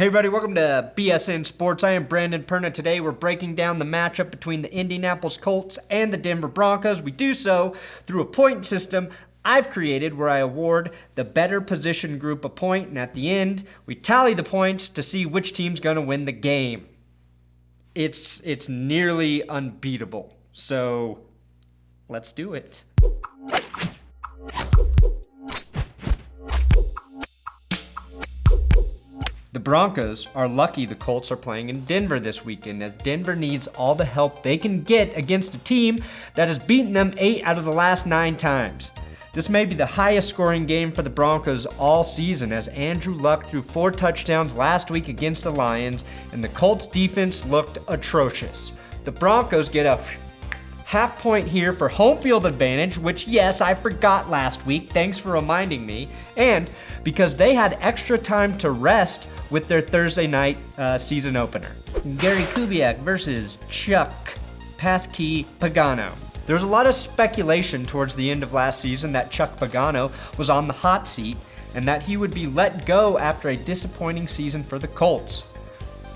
Hey everybody, welcome to BSN Sports. I am Brandon Perna. Today we're breaking down the matchup between the Indianapolis Colts and the Denver Broncos. We do so through a point system I've created where I award the better position group a point, and at the end, we tally the points to see which team's going to win the game. It's nearly unbeatable, so let's do it. The Broncos are lucky the Colts are playing in Denver this weekend, as Denver needs all the help they can get against a team that has beaten them 8 out of the last 9 times. This may be the highest scoring game for the Broncos all season, as Andrew Luck threw 4 touchdowns last week against the Lions, and the Colts defense looked atrocious. The Broncos get a half point here for home field advantage, which yes, I forgot last week, thanks for reminding me, and because they had extra time to rest with their Thursday night season opener. Gary Kubiak versus Chuck Pasquey Pagano. There was a lot of speculation towards the end of last season that Chuck Pagano was on the hot seat and that he would be let go after a disappointing season for the Colts.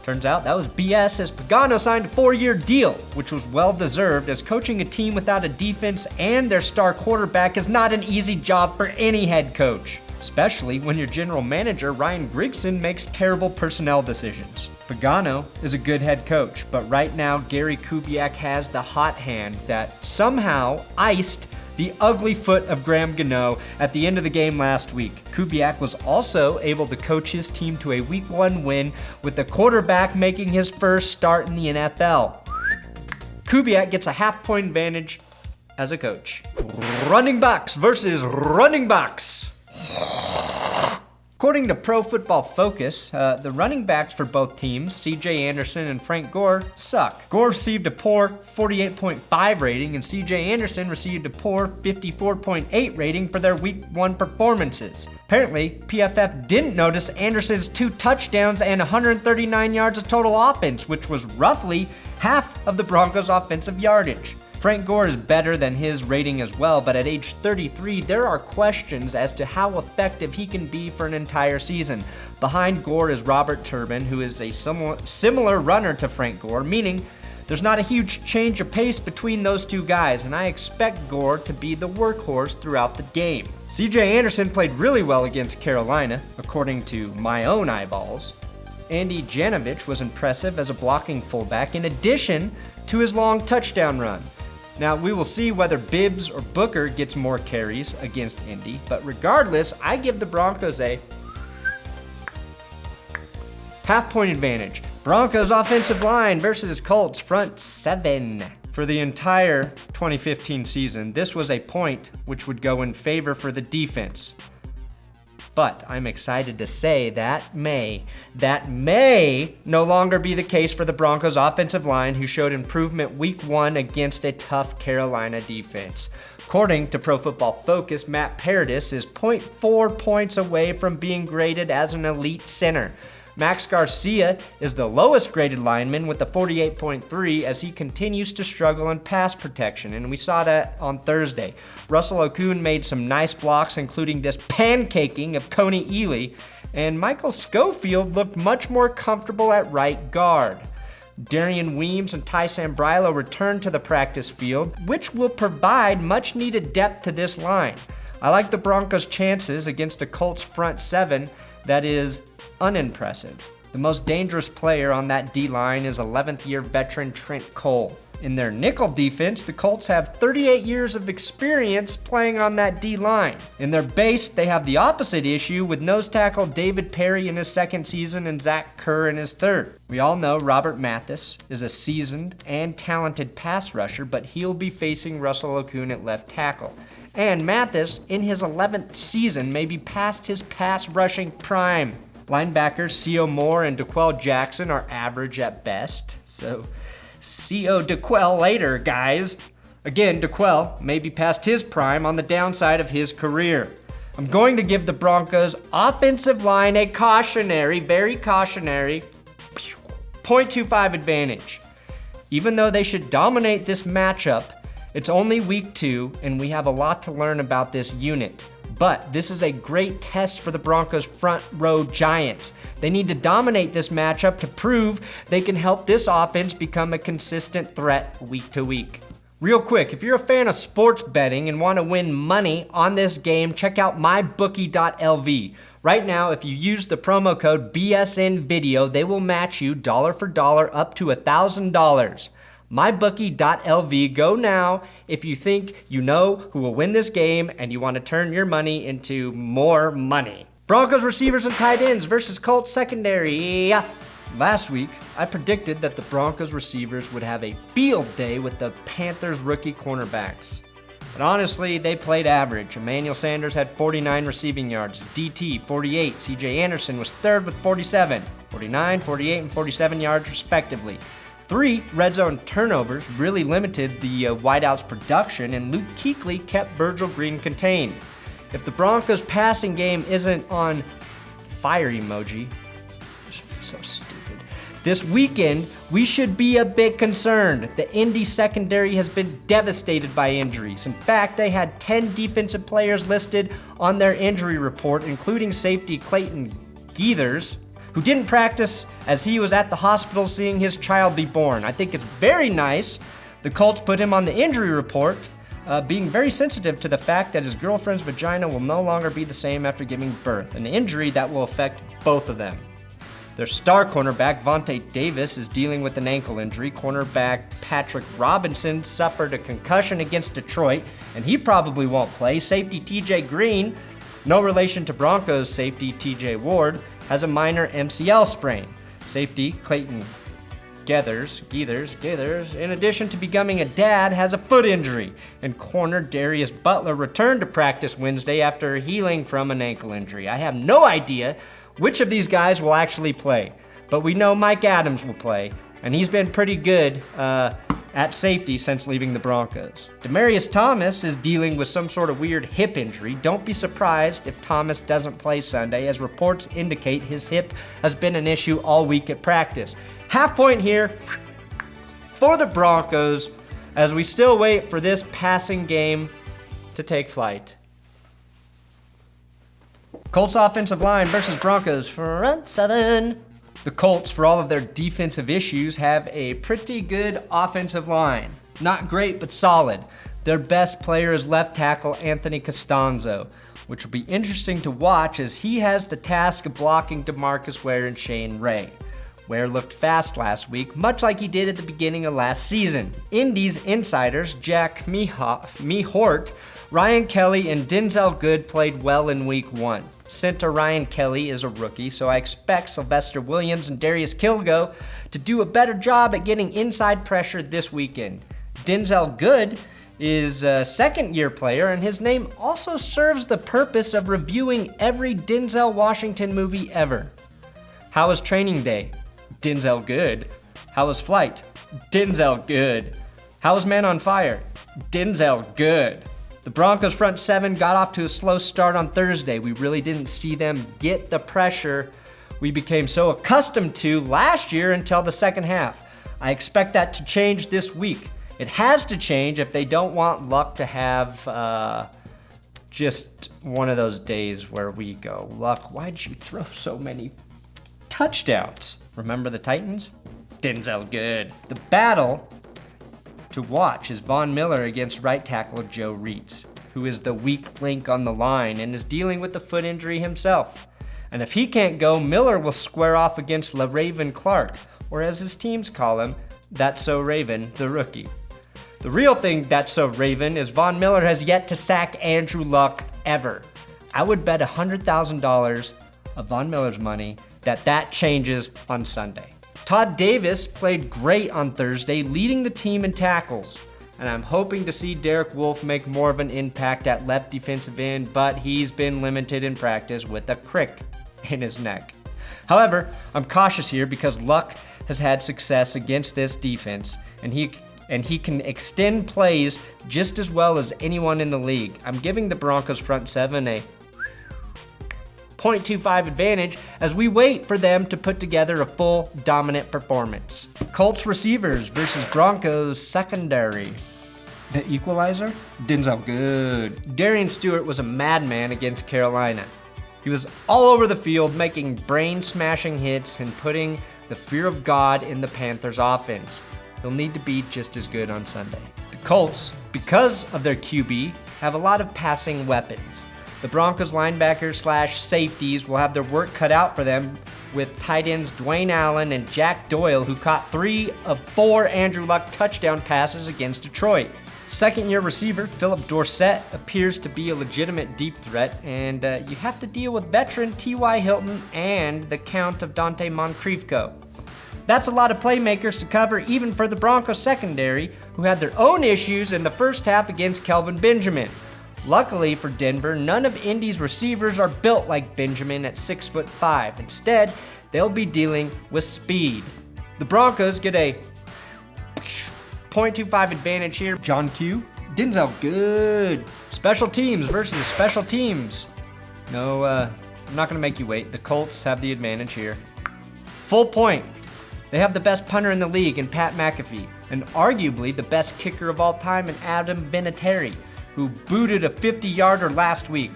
Turns out that was BS, as Pagano signed a 4-year deal, which was well-deserved, as coaching a team without a defense and their star quarterback is not an easy job for any head coach, especially when your general manager, Ryan Grigson, makes terrible personnel decisions. Pagano is a good head coach, but right now Gary Kubiak has the hot hand that somehow iced the ugly foot of Graham Gano at the end of the game last week. Kubiak was also able to coach his team to a Week 1 win, with the quarterback making his first start in the NFL. Kubiak gets a half-point advantage as a coach. Running backs versus running backs. According to Pro Football Focus, the running backs for both teams, CJ Anderson and Frank Gore, suck. Gore received a poor 48.5 rating, and CJ Anderson received a poor 54.8 rating for their Week 1 performances. Apparently, PFF didn't notice Anderson's 2 touchdowns and 139 yards of total offense, which was roughly half of the Broncos' offensive yardage. Frank Gore is better than his rating as well, but at age 33, there are questions as to how effective he can be for an entire season. Behind Gore is Robert Turbin, who is a similar runner to Frank Gore, meaning there's not a huge change of pace between those two guys, and I expect Gore to be the workhorse throughout the game. CJ Anderson played really well against Carolina, according to my own eyeballs. Andy Janovich was impressive as a blocking fullback, in addition to his long touchdown run. Now, we will see whether Bibbs or Booker gets more carries against Indy, but regardless, I give the Broncos a half-point advantage. Broncos offensive line versus Colts front 7. For the entire 2015 season, this was a point which would go in favor for the defense. But I'm excited to say that may no longer be the case for the Broncos offensive line, who showed improvement Week 1 against a tough Carolina defense. According to Pro Football Focus, Matt Paradis is 0.4 points away from being graded as an elite center. Max Garcia is the lowest graded lineman with a 48.3, as he continues to struggle in pass protection, and we saw that on Thursday. Russell Okung made some nice blocks, including this pancaking of Coney Ely, and Michael Schofield looked much more comfortable at right guard. Darian Weems and Ty Sambrailo returned to the practice field, which will provide much needed depth to this line. I like the Broncos' chances against a Colts front 7 that is unimpressive. The most dangerous player on that D-line is 11th-year veteran Trent Cole. In their nickel defense, the Colts have 38 years of experience playing on that D-line. In their base, they have the opposite issue with nose tackle David Perry in his 2nd season and Zach Kerr in his 3rd. We all know Robert Mathis is a seasoned and talented pass rusher, but he'll be facing Russell Okung at left tackle. And Mathis, in his 11th season, may be past his pass rushing prime. Linebackers C.O. Moore and DeQuell Jackson are average at best, so C.O. DeQuell later, guys. Again, DeQuell may be past his prime on the downside of his career. I'm going to give the Broncos offensive line a cautionary, very cautionary, 0.25 advantage. Even though they should dominate this matchup, it's only week 2, and we have a lot to learn about this unit. But this is a great test for the Broncos' front row giants. They need to dominate this matchup to prove they can help this offense become a consistent threat week to week. Real quick, if you're a fan of sports betting and want to win money on this game, check out mybookie.lv. Right now, if you use the promo code BSNVideo, they will match you dollar for dollar up to $1,000. mybookie.lv. Go now if you think you know who will win this game and you want to turn your money into more money. Broncos receivers and tight ends versus Colts secondary. Last week, I predicted that the Broncos receivers would have a field day with the Panthers rookie cornerbacks. But honestly, they played average. Emmanuel Sanders had 49 receiving yards, DT 48, CJ Anderson was third with 47, 49, 48, and 47 yards respectively. 3 red zone turnovers really limited the wideouts' production, and Luke Kuechly kept Virgil Green contained. If the Broncos' passing game isn't on fire emoji, so stupid. This weekend, we should be a bit concerned. The Indy secondary has been devastated by injuries. In fact, they had 10 defensive players listed on their injury report, including safety Clayton Geathers, who didn't practice as he was at the hospital seeing his child be born. I think it's very nice the Colts put him on the injury report, being very sensitive to the fact that his girlfriend's vagina will no longer be the same after giving birth, an injury that will affect both of them. Their star cornerback, Vontae Davis, is dealing with an ankle injury. Cornerback Patrick Robinson suffered a concussion against Detroit, and he probably won't play. Safety TJ Green, no relation to Broncos safety TJ Ward, has a minor MCL sprain. Safety Clayton Geathers, in addition to becoming a dad, has a foot injury. And corner Darius Butler returned to practice Wednesday after healing from an ankle injury. I have no idea which of these guys will actually play, but we know Mike Adams will play, and he's been pretty good at safety since leaving the Broncos. Demaryius Thomas is dealing with some sort of weird hip injury. Don't be surprised if Thomas doesn't play Sunday, as reports indicate his hip has been an issue all week at practice. Half point here for the Broncos as we still wait for this passing game to take flight. Colts offensive line versus Broncos front seven. The Colts, for all of their defensive issues, have a pretty good offensive line. Not great, but solid. Their best player is left tackle Anthony Costanzo, which will be interesting to watch as he has the task of blocking DeMarcus Ware and Shane Ray. Ware looked fast last week, much like he did at the beginning of last season. Indy's insiders, Jack Mehort, Ryan Kelly, and Denzel Good played well in week 1. Center Ryan Kelly is a rookie, so I expect Sylvester Williams and Darius Kilgo to do a better job at getting inside pressure this weekend. Denzel Good is a second-year player, and his name also serves the purpose of reviewing every Denzel Washington movie ever. How was training day? Denzel Good. How was flight? Denzel Good. How was Man on Fire? Denzel Good. The Broncos front seven got off to a slow start on Thursday. We really didn't see them get the pressure we became so accustomed to last year until the second half. I expect that to change this week. It has to change if they don't want Luck to have just one of those days where we go, Luck, why'd you throw so many touchdowns? Remember the Titans? Denzel Good. The battle to watch is Von Miller against right tackle Joe Reitz, who is the weak link on the line and is dealing with the foot injury himself. And if he can't go, Miller will square off against LaRaven Clark, or as his teams call him, That's So Raven, the rookie. The real thing That's So Raven is Von Miller has yet to sack Andrew Luck ever. I would bet $100,000 of Von Miller's money that changes on Sunday. Todd Davis played great on Thursday, leading the team in tackles. And I'm hoping to see Derek Wolfe make more of an impact at left defensive end, but he's been limited in practice with a crick in his neck. However, I'm cautious here because Luck has had success against this defense, and he can extend plays just as well as anyone in the league. I'm giving the Broncos front seven a 0.25 advantage as we wait for them to put together a full dominant performance. Colts receivers versus Broncos secondary. The equalizer? Denzel good. Darian Stewart was a madman against Carolina. He was all over the field making brain-smashing hits and putting the fear of God in the Panthers' offense. He'll need to be just as good on Sunday. The Colts, because of their QB, have a lot of passing weapons. The Broncos linebackers/safeties will have their work cut out for them with tight ends Dwayne Allen and Jack Doyle, who caught 3 of 4 Andrew Luck touchdown passes against Detroit. Second-year receiver Philip Dorsett appears to be a legitimate deep threat, and you have to deal with veteran T.Y. Hilton and the Count of Dante Moncriefco. That's a lot of playmakers to cover even for the Broncos secondary, who had their own issues in the first half against Kelvin Benjamin. Luckily for Denver, none of Indy's receivers are built like Benjamin at 6'5". Instead, they'll be dealing with speed. The Broncos get a 0.25 advantage here. John Q. Denzel good. Special teams versus special teams. No, I'm not gonna make you wait. The Colts have the advantage here. Full point. They have the best punter in the league in Pat McAfee, and arguably the best kicker of all time in Adam Vinatieri, who booted a 50-yarder last week.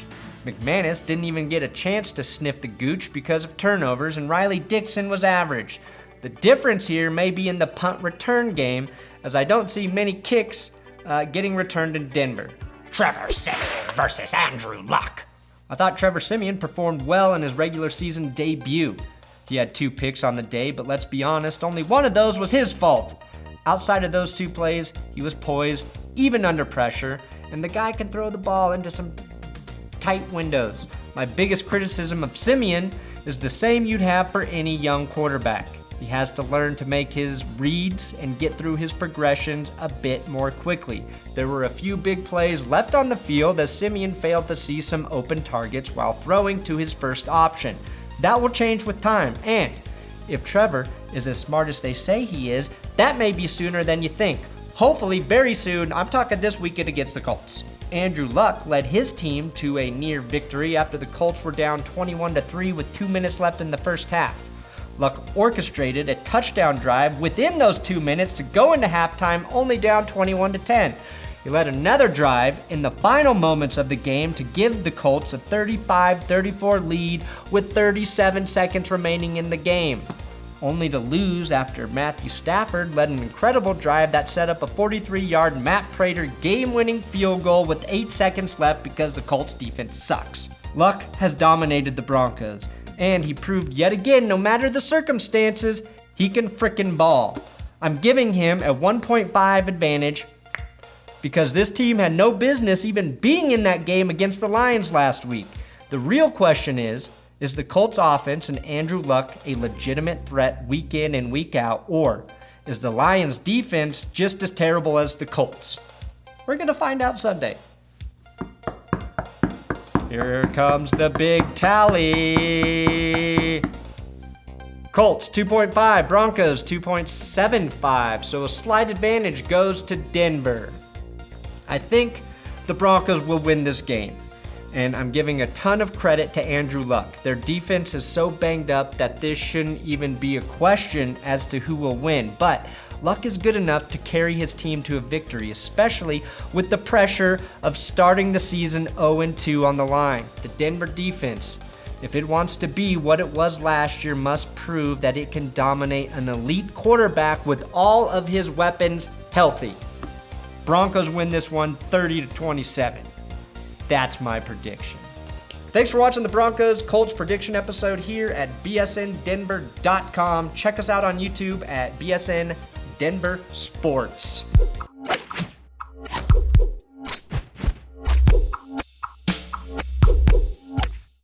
McManus didn't even get a chance to sniff the gooch because of turnovers, and Riley Dixon was average. The difference here may be in the punt return game, as I don't see many kicks getting returned in Denver. Trevor Siemian versus Andrew Luck. I thought Trevor Siemian performed well in his regular season debut. He had 2 picks on the day, but let's be honest, only one of those was his fault. Outside of those 2 plays, he was poised, even under pressure, and the guy can throw the ball into some tight windows. My biggest criticism of Siemian is the same you'd have for any young quarterback. He has to learn to make his reads and get through his progressions a bit more quickly. There were a few big plays left on the field as Siemian failed to see some open targets while throwing to his first option. That will change with time, and if Trevor is as smart as they say he is, that may be sooner than you think. Hopefully very soon. I'm talking this weekend against the Colts. Andrew Luck led his team to a near victory after the Colts were down 21-3 with 2 minutes left in the first half. Luck orchestrated a touchdown drive within those 2 minutes to go into halftime only down 21-10. He led another drive in the final moments of the game to give the Colts a 35-34 lead with 37 seconds remaining in the game, only to lose after Matthew Stafford led an incredible drive that set up a 43-yard Matt Prater game-winning field goal with 8 seconds left because the Colts defense sucks. Luck has dominated the Broncos, and he proved yet again, no matter the circumstances, he can frickin' ball. I'm giving him a 1.5 advantage because this team had no business even being in that game against the Lions last week. The real question is the Colts offense and Andrew Luck a legitimate threat week in and week out, or is the Lions defense just as terrible as the Colts? We're gonna find out Sunday. Here comes the big tally. Colts 2.5, Broncos 2.75, so a slight advantage goes to Denver. I think the Broncos will win this game, and I'm giving a ton of credit to Andrew Luck. Their defense is so banged up that this shouldn't even be a question as to who will win, but Luck is good enough to carry his team to a victory, especially with the pressure of starting the season 0-2 on the line. The Denver defense, if it wants to be what it was last year, must prove that it can dominate an elite quarterback with all of his weapons healthy. Broncos win this one 30-27. That's my prediction. Thanks for watching the Broncos Colts prediction episode here at bsndenver.com. Check us out on YouTube at BSN Denver Sports.